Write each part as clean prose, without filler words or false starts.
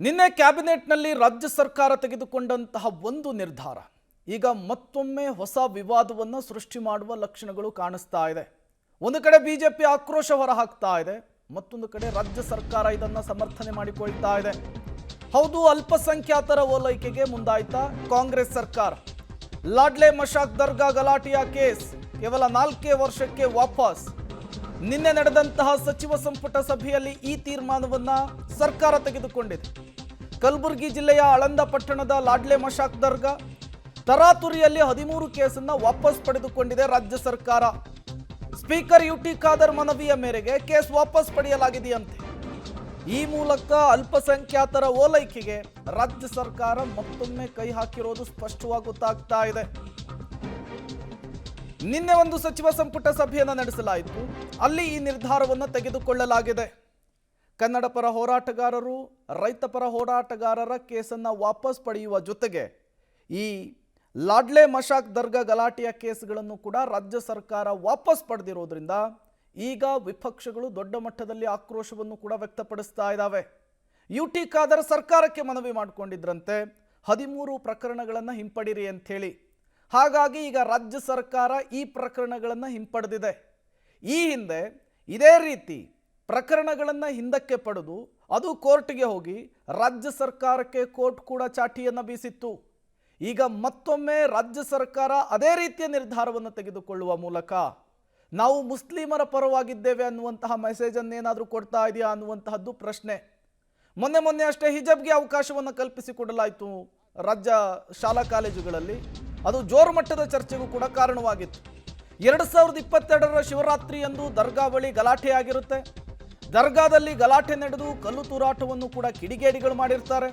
ನಿನ್ನೆ ಕ್ಯಾಬಿನೆಟ್ನಲ್ಲಿ ರಾಜ್ಯ ಸರ್ಕಾರ ತೆಗೆದುಕೊಂಡಂತಹ ಒಂದು ನಿರ್ಧಾರ ಈಗ ಮತ್ತೊಮ್ಮೆ ಹೊಸ ವಿವಾದವನ್ನು ಸೃಷ್ಟಿ ಮಾಡುವ ಲಕ್ಷಣಗಳು ಕಾಣಿಸ್ತಾ ಇದೆ. ಒಂದು ಕಡೆ ಬಿಜೆಪಿ ಆಕ್ರೋಶ ಹೊರಹಾಕ್ತಾ ಇದೆ, ಮತ್ತೊಂದು ಕಡೆ ರಾಜ್ಯ ಸರ್ಕಾರ ಇದನ್ನು ಸಮರ್ಥನೆ ಮಾಡಿಕೊಳ್ತಾ ಇದೆ. ಹೌದು, ಅಲ್ಪಸಂಖ್ಯಾತರ ಓಲೈಕೆಗೆ ಮುಂದಾಯ್ತಾ ಕಾಂಗ್ರೆಸ್ ಸರ್ಕಾರ. ಲಾಡ್ಲೆ ಮಶಾಕ್ ದರ್ಗಾ ಗಲಾಟೆಯ ಕೇಸ್ ಕೇವಲ 4 ವರ್ಷಕ್ಕೆ ವಾಪಸ್. ನಿನ್ನೆ ನಡೆದಂತಹ ಸಚಿವ ಸಂಪುಟ ಸಭೆಯಲ್ಲಿ ಈ ತೀರ್ಮಾನವನ್ನ ಸರ್ಕಾರ ತೆಗೆದುಕೊಂಡಿದೆ. ಕಲಬುರಗಿ ಜಿಲ್ಲೆಯ ಆಳಂದ ಪಟ್ಟಣದ ಲಾಡ್ಲೆ ಮಶಾಕ್ ದರ್ಗಾ ತರಾತುರಿಯಲ್ಲಿ 13 ಕೇಸನ್ನ ವಾಪಸ್ ಪಡೆದುಕೊಂಡಿದೆ ರಾಜ್ಯ ಸರ್ಕಾರ. ಸ್ಪೀಕರ್ ಯುಟಿ ಖಾದರ್ ಮನವಿಯ ಮೇರೆಗೆ ಕೇಸ್ ವಾಪಸ್ ಪಡೆಯಲಾಗಿದೆಯಂತೆ. ಈ ಮೂಲಕ ಅಲ್ಪಸಂಖ್ಯಾತರ ಓಲೈಕೆಗೆ ರಾಜ್ಯ ಸರ್ಕಾರ ಮತ್ತೊಮ್ಮೆ ಕೈ ಹಾಕಿರೋದು ಸ್ಪಷ್ಟವಾಗಿ ಗೊತ್ತಾಗ್ತಾ ಇದೆ. ನಿನ್ನೆ ಒಂದು ಸಚಿವ ಸಂಪುಟ ಸಭೆಯನ್ನು ನಡೆಸಲಾಯಿತು. ಅಲ್ಲಿ ಈ ನಿರ್ಧಾರವನ್ನು ತೆಗೆದುಕೊಳ್ಳಲಾಗಿದೆ. ಕನ್ನಡ ಪರ ಹೋರಾಟಗಾರರು, ರೈತ ಪರ ಹೋರಾಟಗಾರರ ಕೇಸನ್ನು ವಾಪಸ್ ಪಡೆಯುವ ಜೊತೆಗೆ ಈ ಲಾಡ್ಲೆ ಮಶಾಕ್ ದರ್ಗಾ ಗಲಾಟೆಯ ಕೇಸ್ಗಳನ್ನು ಕೂಡ ರಾಜ್ಯ ಸರ್ಕಾರ ವಾಪಸ್ ಪಡೆದಿರೋದ್ರಿಂದ ಈಗ ವಿಪಕ್ಷಗಳು ದೊಡ್ಡ ಮಟ್ಟದಲ್ಲಿ ಆಕ್ರೋಶವನ್ನು ಕೂಡ ವ್ಯಕ್ತಪಡಿಸ್ತಾ ಇದ್ದಾವೆ. ಯುಟಿ ಖಾದರ್ ಸರ್ಕಾರಕ್ಕೆ ಮನವಿ ಮಾಡಿಕೊಂಡಿದ್ರಂತೆ 13 ಪ್ರಕರಣಗಳನ್ನು ಹಿಂಪಡಿರಿ ಅಂಥೇಳಿ. ಹಾಗಾಗಿ ಈಗ ರಾಜ್ಯ ಸರ್ಕಾರ ಈ ಪ್ರಕರಣಗಳನ್ನು ಹಿಂಪಡೆದಿದೆ. ಈ ಹಿಂದೆ ಇದೇ ರೀತಿ ಪ್ರಕರಣಗಳನ್ನು ಹಿಂದಕ್ಕೆ ಪಡೆದು ಅದು ಕೋರ್ಟ್ಗೆ ಹೋಗಿ ರಾಜ್ಯ ಸರ್ಕಾರಕ್ಕೆ ಕೋರ್ಟ್ ಕೂಡ ಚಾಟಿಯನ್ನು ಬೀಸಿತ್ತು. ಈಗ ಮತ್ತೊಮ್ಮೆ ರಾಜ್ಯ ಸರ್ಕಾರ ಅದೇ ರೀತಿಯ ನಿರ್ಧಾರವನ್ನು ತೆಗೆದುಕೊಳ್ಳುವ ಮೂಲಕ ನಾವು ಮುಸ್ಲಿಮರ ಪರವಾಗಿದ್ದೇವೆ ಅನ್ನುವಂತಹ ಮೆಸೇಜನ್ನೇನಾದರೂ ಕೊಡ್ತಾ ಇದೆಯಾ ಅನ್ನುವಂತಹದ್ದು ಪ್ರಶ್ನೆ. ಮೊನ್ನೆ ಅಷ್ಟೇ ಹಿಜಾಬ್ಗೆ ಅವಕಾಶವನ್ನು ಕಲ್ಪಿಸಿಕೊಡಲಾಯಿತು ರಾಜ್ಯ ಶಾಲಾ ಕಾಲೇಜುಗಳಲ್ಲಿ. ಅದು ಜೋರು ಮಟ್ಟದ ಚರ್ಚೆಗೂ ಕೂಡ ಕಾರಣವಾಗಿತ್ತು. 2022ರ ಶಿವರಾತ್ರಿಯಂದು ದರ್ಗಾ ಬಳಿ ಗಲಾಟೆ ಆಗಿರುತ್ತೆ. ದರ್ಗಾದಲ್ಲಿ ಗಲಾಟೆ ನಡೆದು ಕಲ್ಲು ತೂರಾಟವನ್ನು ಕೂಡ ಕಿಡಿಗೇಡಿಗಳು ಮಾಡಿರ್ತಾರೆ.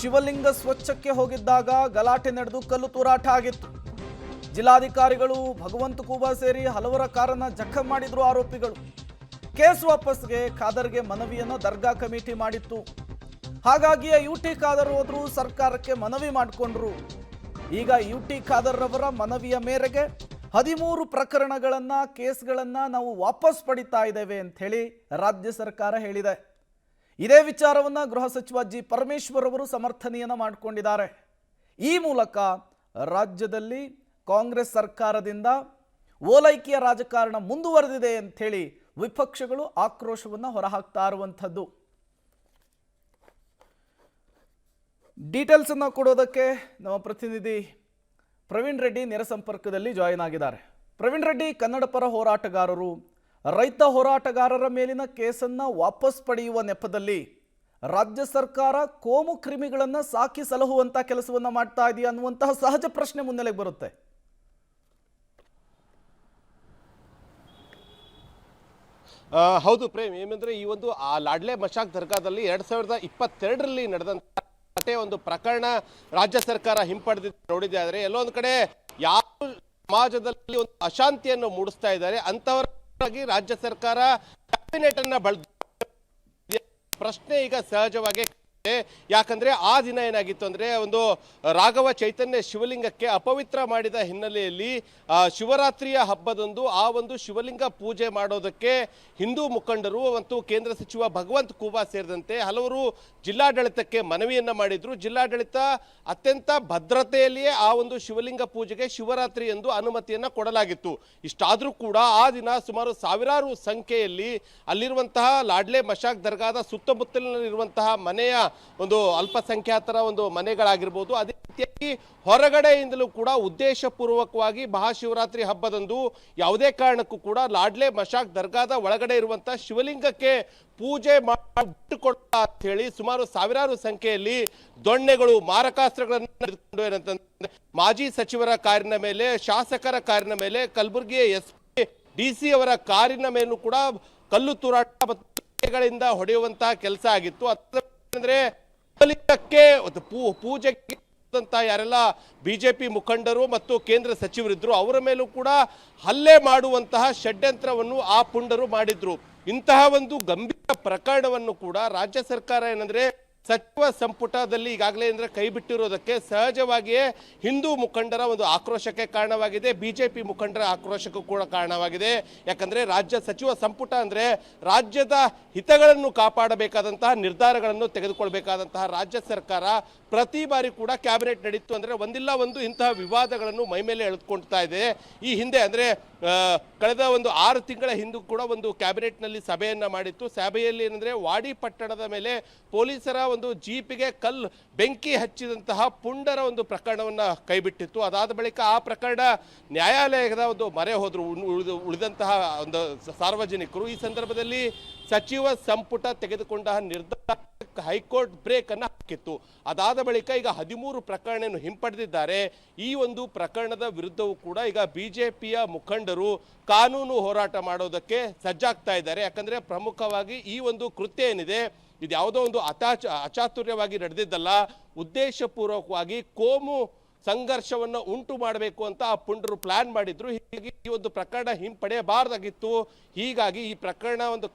ಶಿವಲಿಂಗ ಸ್ವಚ್ಛಕ್ಕೆ ಹೋಗಿದ್ದಾಗ ಗಲಾಟೆ ನಡೆದು ಕಲ್ಲು ತೂರಾಟ ಆಗಿತ್ತು. ಜಿಲ್ಲಾಧಿಕಾರಿಗಳು, ಭಗವಂತ ಕೂಬಾ ಸೇರಿ ಹಲವರ ಕಾರನ್ನು ಜಖಂ ಮಾಡಿದ್ರು ಆರೋಪಿಗಳು. ಕೇಸ್ ವಾಪಸ್ಗೆ ಖಾದರ್ಗೆ ಮನವಿಯನ್ನು ದರ್ಗಾ ಕಮಿಟಿ ಮಾಡಿತ್ತು. ಹಾಗಾಗಿ ಯುಟಿ ಖಾದರ್ ಹೋದ್ರು, ಸರ್ಕಾರಕ್ಕೆ ಮನವಿ ಮಾಡಿಕೊಂಡ್ರು. ಈಗ ಯುಟಿ ಖಾದರ್ ರವರ ಮನವಿಯ ಮೇರೆಗೆ 13 ಪ್ರಕರಣಗಳನ್ನು, ಕೇಸ್ಗಳನ್ನು ನಾವು ವಾಪಸ್ ಪಡಿತಾ ಇದ್ದೇವೆ ಅಂತ ಹೇಳಿ ರಾಜ್ಯ ಸರ್ಕಾರ ಹೇಳಿದೆ. ಇದೇ ವಿಚಾರವನ್ನು ಗೃಹ ಸಚಿವ ಜಿ ಪರಮೇಶ್ವರ್ ಅವರು ಸಮರ್ಥನೆಯನ್ನು ಮಾಡಿಕೊಂಡಿದ್ದಾರೆ. ಈ ಮೂಲಕ ರಾಜ್ಯದಲ್ಲಿ ಕಾಂಗ್ರೆಸ್ ಸರ್ಕಾರದಿಂದ ಓಲೈಕೆಯ ರಾಜಕಾರಣ ಮುಂದುವರೆದಿದೆ ಅಂಥೇಳಿ ವಿಪಕ್ಷಗಳು ಆಕ್ರೋಶವನ್ನು ಹೊರಹಾಕ್ತಾ ಇರುವಂಥದ್ದು. ಡೀಟೇಲ್ಸನ್ನು ಕೊಡೋದಕ್ಕೆ ನಮ್ಮ ಪ್ರತಿನಿಧಿ ಪ್ರವೀಣ್ ರೆಡ್ಡಿ ನೇರ ಸಂಪರ್ಕದಲ್ಲಿ ಜಾಯಿನ್ ಆಗಿದ್ದಾರೆ. ಪ್ರವೀಣ್ ರೆಡ್ಡಿ, ಕನ್ನಡ ಪರ ಹೋರಾಟಗಾರರು, ರೈತ ಹೋರಾಟಗಾರರ ಮೇಲಿನ ಕೇಸನ್ನು ವಾಪಸ್ ಪಡೆಯುವ ನೆಪದಲ್ಲಿ ರಾಜ್ಯ ಸರ್ಕಾರ ಕೋಮು ಕ್ರಿಮಿಗಳನ್ನು ಸಾಕಿ ಸಲಹುವಂಥ ಕೆಲಸವನ್ನು ಮಾಡ್ತಾ ಇದೆಯಾ ಅನ್ನುವಂತಹ ಸಹಜ ಪ್ರಶ್ನೆ ಮುನ್ನೆಲೆಗೆ ಬರುತ್ತೆ. ಹೌದು ಪ್ರೇಮ್, ಏನಂದ್ರೆ ಈ ಒಂದು ಲಾಡ್ಲೆ ಮಶಾಕ್ ದರ್ಗಾದಲ್ಲಿ 2022ರಲ್ಲಿ ನಡೆದಂತ ಒಂದು ಪ್ರಕರಣ ರಾಜ್ಯ ಸರ್ಕಾರ ಹಿಂಪಡೆದಿದ್ದು ನೋಡಿದೆ. ಆದರೆ ಎಲ್ಲೊಂದು ಕಡೆ ಯಾವ ಸಮಾಜದಲ್ಲಿ ಒಂದು ಅಶಾಂತಿಯನ್ನು ಮೂಡಿಸ್ತಾ ಇದ್ದಾರೆ ಅಂತವರಾಗಿ ರಾಜ್ಯ ಸರ್ಕಾರ ಕ್ಯಾಬಿನೆಟ್ ಅನ್ನ ಪ್ರಶ್ನೆ ಈಗ ಸಹಜವಾಗಿ. ಯಾಕಂದ್ರೆ ಆ ದಿನ ಏನಾಗಿತ್ತು ಅಂದ್ರೆ ಒಂದು ರಾಘವ ಚೈತನ್ಯ ಶಿವಲಿಂಗಕ್ಕೆ ಅಪವಿತ್ರ ಮಾಡಿದ ಹಿನ್ನೆಲೆಯಲ್ಲಿ ಶಿವರಾತ್ರಿಯ ಹಬ್ಬದಂದು ಆ ಒಂದು ಶಿವಲಿಂಗ ಪೂಜೆ ಮಾಡೋದಕ್ಕೆ ಹಿಂದೂ ಮುಖಂಡರು ಮತ್ತು ಕೇಂದ್ರ ಸಚಿವ ಭಗವಂತ ಖೂಬಾ ಸೇರಿದಂತೆ ಹಲವರು ಜಿಲ್ಲಾಡಳಿತಕ್ಕೆ ಮನವಿಯನ್ನ ಮಾಡಿದ್ರು. ಜಿಲ್ಲಾಡಳಿತ ಅತ್ಯಂತ ಭದ್ರತೆಯಲ್ಲಿಯೇ ಆ ಒಂದು ಶಿವಲಿಂಗ ಪೂಜೆಗೆ ಶಿವರಾತ್ರಿ ಎಂದು ಅನುಮತಿಯನ್ನ ಕೊಡಲಾಗಿತ್ತು. ಇಷ್ಟಾದ್ರೂ ಕೂಡ ಆ ದಿನ ಸುಮಾರು ಸಾವಿರಾರು ಸಂಖ್ಯೆಯಲ್ಲಿ ಅಲ್ಲಿರುವಂತಹ ಲಾಡ್ಲೆ ಮಶಾಕ್ ದರ್ಗಾದ ಸುತ್ತಮುತ್ತಲಿನಲ್ಲಿರುವಂತಹ ಮನೆಯ ಒಂದು ಅಲ್ಪಸಂಖ್ಯಾತರ ಒಂದು ಮನೆಗಳಾಗಿರ್ಬೋದು, ಅದೇ ರೀತಿಯಾಗಿ ಹೊರಗಡೆಯಿಂದಲೂ ಕೂಡ ಉದ್ದೇಶಪೂರ್ವಕವಾಗಿ ಮಹಾಶಿವರಾತ್ರಿ ಹಬ್ಬದಂದು ಯಾವುದೇ ಕಾರಣಕ್ಕೂ ಕೂಡ ಲಾಡ್ಲೆ ಮಶಾಕ್ ದರ್ಗಾದ ಒಳಗಡೆ ಇರುವಂತಹ ಶಿವಲಿಂಗಕ್ಕೆ ಪೂಜೆ ಮಾಡಿಕೊಡ ಅಂತ ಹೇಳಿ ಸುಮಾರು ಸಾವಿರಾರು ಸಂಖ್ಯೆಯಲ್ಲಿ ದೊಣ್ಣೆಗಳು, ಮಾರಕಾಸ್ತ್ರಗಳನ್ನು ತೆಗೆದುಕೊಂಡು ಏನಂತಂದ್ರೆ ಮಾಜಿ ಸಚಿವರ ಕಾರಿನ ಮೇಲೆ, ಶಾಸಕರ ಕಾರಿನ ಮೇಲೆ, ಕಲಬುರಗಿಯ SP DC ಅವರ ಕಾರಿನ ಮೇಲೂ ಕೂಡ ಕಲ್ಲು ತೂರಾಟ ಮತ್ತು ಹೊಡೆಯುವಂತಹ ಕೆಲಸ ಆಗಿತ್ತು. ಅಂದ್ರೆ ಪೂಜೆಗೆ ಯಾರೆಲ್ಲ ಬಿಜೆಪಿ ಮುಖಂಡರು ಮತ್ತು ಕೇಂದ್ರ ಸಚಿವರಿದ್ರು ಅವರ ಮೇಲೂ ಕೂಡ ಹಲ್ಲೆ ಮಾಡುವಂತಹ ಷಡ್ಯಂತ್ರವನ್ನು ಆ ಪುಂಡರು ಮಾಡಿದ್ರು. ಇಂತಹ ಒಂದು ಗಂಭೀರ ಪ್ರಕರಣವನ್ನು ಕೂಡ ರಾಜ್ಯ ಸರ್ಕಾರ ಏನಂದ್ರೆ ಸಚಿವ ಸಂಪುಟದಲ್ಲಿ ಈಗಾಗಲೇ ಅಂದ್ರೆ ಕೈ ಬಿಟ್ಟಿರೋದಕ್ಕೆ ಸಹಜವಾಗಿಯೇ ಹಿಂದೂ ಮುಖಂಡರ ಒಂದು ಆಕ್ರೋಶಕ್ಕೆ ಕಾರಣವಾಗಿದೆ, ಬಿಜೆಪಿ ಮುಖಂಡರ ಆಕ್ರೋಶಕ್ಕೂ ಕೂಡ ಕಾರಣವಾಗಿದೆ. ಯಾಕಂದ್ರೆ ರಾಜ್ಯ ಸಚಿವ ಸಂಪುಟ ಅಂದ್ರೆ ರಾಜ್ಯದ ಹಿತಗಳನ್ನು ಕಾಪಾಡಬೇಕಾದಂತಹ ನಿರ್ಧಾರಗಳನ್ನು ತೆಗೆದುಕೊಳ್ಬೇಕಾದಂತಹ ರಾಜ್ಯ ಸರ್ಕಾರ ಪ್ರತಿ ಬಾರಿ ಕೂಡ ಕ್ಯಾಬಿನೆಟ್ ನಡೀತು ಅಂದ್ರೆ ಒಂದಿಲ್ಲ ಒಂದು ಇಂತಹ ವಿವಾದಗಳನ್ನು ಮೈಮೇಲೆ ಎಳೆದುಕೊಳ್ತಾ ಇದೆ. ಈ ಹಿಂದೆ ಅಂದ್ರೆ ಕಳೆದ ಒಂದು 6 ತಿಂಗಳ ಹಿಂದೂ ಕೂಡ ಒಂದು ಕ್ಯಾಬಿನೆಟ್ನಲ್ಲಿ ಸಭೆಯನ್ನ ಮಾಡಿತ್ತು. ಸಭೆಯಲ್ಲಿ ಏನಂದ್ರೆ ವಾಡಿ ಪಟ್ಟಣದ ಮೇಲೆ ಪೊಲೀಸರ ಒಂದು ಜೀಪಿಗೆ ಬೆಂಕಿ ಹಚ್ಚಿದಂತಹ ಪುಂಡರ ಒಂದು ಪ್ರಕರಣವನ್ನ ಕೈಬಿಟ್ಟಿತ್ತು. ಅದಾದ ಬಳಿಕ ಆ ಪ್ರಕರಣ ನ್ಯಾಯಾಲಯದ ಒಂದು ಮೊರೆ ಹೋದ್ರು ಉಳಿದಂತಹ ಒಂದು ಸಾರ್ವಜನಿಕರು. ಈ ಸಂದರ್ಭದಲ್ಲಿ ಸಚಿವ ಸಂಪುಟ ತೆಗೆದುಕೊಂಡ ನಿರ್ಧಾರ ಹೈಕೋರ್ಟ್ ಬ್ರೇಕ್ ಅನ್ನು ಹಾಕಿತ್ತು. ಅದಾದ ಬಳಿಕ ಈಗ 13 ಪ್ರಕರಣವನ್ನು ಹಿಂಪಡೆದಿದ್ದಾರೆ. ಈ ಒಂದು ಪ್ರಕರಣದ ವಿರುದ್ಧವೂ ಕೂಡ ಈಗ ಬಿಜೆಪಿಯ ಮುಖಂಡರು ಕಾನೂನು ಹೋರಾಟ ಮಾಡೋದಕ್ಕೆ ಸಜ್ಜಾಗ್ತಾ ಇದ್ದಾರೆ. ಯಾಕಂದ್ರೆ ಪ್ರಮುಖವಾಗಿ ಈ ಒಂದು ಕೃತ್ಯ ಏನಿದೆ ಇದು ಯಾವುದೋ ಒಂದು ಅಚಾತುರ್ಯವಾಗಿ ನಡೆದಿದ್ದಲ್ಲ, ಉದ್ದೇಶಪೂರ್ವಕವಾಗಿ ಕೋಮು ಸಂಘರ್ಷವನ್ನು ಉಂಟು ಮಾಡಬೇಕು ಅಂತ ಆ ಪುಂಡರು ಪ್ಲಾನ್ ಮಾಡಿದ್ರು. ಹೀಗಾಗಿ ಈ ಒಂದು ಪ್ರಕರಣ ಹಿಂಪಡೆಯಬಾರ್ದಾಗಿತ್ತು. ಹೀಗಾಗಿ ಈ ಪ್ರಕರಣ ಒಂದು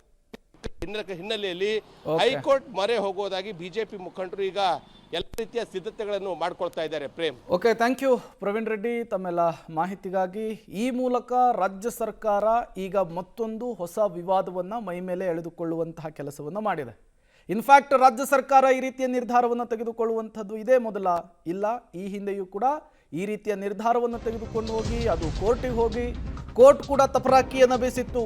ಹಿನ್ನೆಲೆಯಲ್ಲಿ ಹೈಕೋರ್ಟ್ ಮೊರೆ ಹೋಗೋದಾಗಿ ಬಿಜೆಪಿ ಮುಖಂಡರು ಈಗ ಎಲ್ಲ ರೀತಿಯ ಸಿದ್ಧತೆಗಳನ್ನು ಮಾಡ್ಕೊಳ್ತಾ ಇದ್ದಾರೆ. Prem, okay, thank you Praveen Reddy ತಮ್ಮೆಲ್ಲ ಮಾಹಿತಿಗಾಗಿ. ಈ ಮೂಲಕ ರಾಜ್ಯ ಸರ್ಕಾರ ಈಗ ಮತ್ತೊಂದು ಹೊಸ ವಿವಾದವನ್ನು ಮೈ ಮೇಲೆ ಎಳೆದುಕೊಳ್ಳುವಂತಹ ಕೆಲಸವನ್ನು ಮಾಡಿದೆ. ಇನ್ಫ್ಯಾಕ್ಟ್ ರಾಜ್ಯ ಸರ್ಕಾರ ಈ ರೀತಿಯ ನಿರ್ಧಾರವನ್ನು ತೆಗೆದುಕೊಳ್ಳುವಂಥದ್ದು ಇದೇ ಮೊದಲ ಇಲ್ಲ, ಈ ಹಿಂದೆಯೂ ಕೂಡ ಈ ರೀತಿಯ ನಿರ್ಧಾರವನ್ನು ತೆಗೆದುಕೊಂಡು ಹೋಗಿ ಅದು ಕೋರ್ಟಿಗೆ ಹೋಗಿ ಕೋರ್ಟ್ ಕೂಡ ತಪರಾಕಿಯನ್ನು ಬೀಸಿತ್ತು.